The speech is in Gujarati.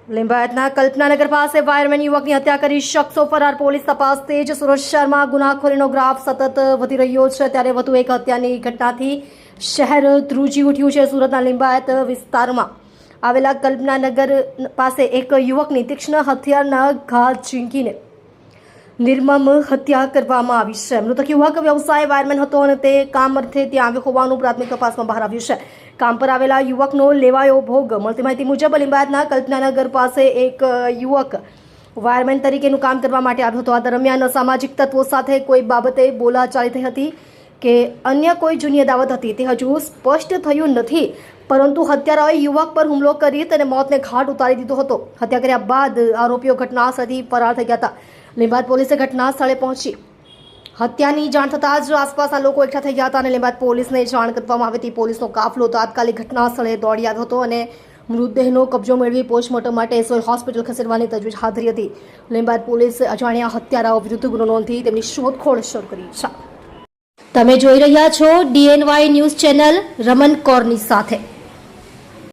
लिंबायतना कल्पनानगर પાસે વાયરમેન યુવકની હત્યા કરી શખ્સો ફરાર પોલીસ તપાસ તેજ સુરત શહેરમાં ગુનાખોરીનો ગ્રાફ સતત વધી રહ્યો છે ત્યારે વધુ એક હત્યાની ઘટનાથી શહેર ધ્રુજી ઉઠ્યું છે। સુરતના લિંબાયત વિસ્તારમાં આવેલા કલ્પનાનગર પાસે એક યુવકની તીક્ષ્ણ હથિયારના ઘા ઝીંકીને નિર્મમ હત્યા કરવામાં આવી છે। મૃતક યુવક વ્યવસાય વાયરમેન હતો અને તે કામ અર્થે ત્યાં આવ્યો હોવાનું પ્રાથમિક તપાસમાં બહાર આવ્યું છે। કામ પર આવેલા યુવકનો લેવાયો ભોગ। મળતી માહિતી મુજબ લિંબાયતના કલ્પનાનગર પાસે એક યુવક વાયરમેન તરીકેનું કામ કરવા માટે આવ્યો હતો। આ દરમિયાન અસામાજિક તત્વો સાથે કોઈ બાબતે બોલાચાલી થઈ હતી કે અન્ય કોઈ જૂની અદાવત હતી તે હજુ સ્પષ્ટ થયું નથી, પરંતુ હત્યારાએ યુવક પર હુમલો કરી તેને મોતને ઘાટ ઉતારી દીધો હતો। હત્યા કર્યા બાદ આરોપીઓ ઘટનાસ્થળથી ફરાર થઈ ગયા હતા। लिंबायत પોલીસે ઘટના સ્થળે પહોંચી હત્યાની જાણ થતાં જ આસપાસના લોકો એકઠા થઈ ગયા હતા અને लिंबायत પોલીસને જાણ કરવામાં આવી હતી। પોલીસનો કાફલો તાત્કાલિક ઘટના સ્થળે દોડી આવ્યો હતો અને મૃતદેહનો કબજો મેળવી પોસ્ટમોર્ટમ માટે સિવિલ હોસ્પિટલ ખસેડવાની તજવીજ હાથ ધરી હતી। लिंबायत પોલીસે અજાણ્યા હત્યારાઓ વિરુદ્ધ ગુનો નોંધી તેમની શોધખોળ શરૂ કરી છે। તમે જોઈ રહ્યા છો DNY ન્યૂઝ ચેનલ રમન કૌરની સાથે।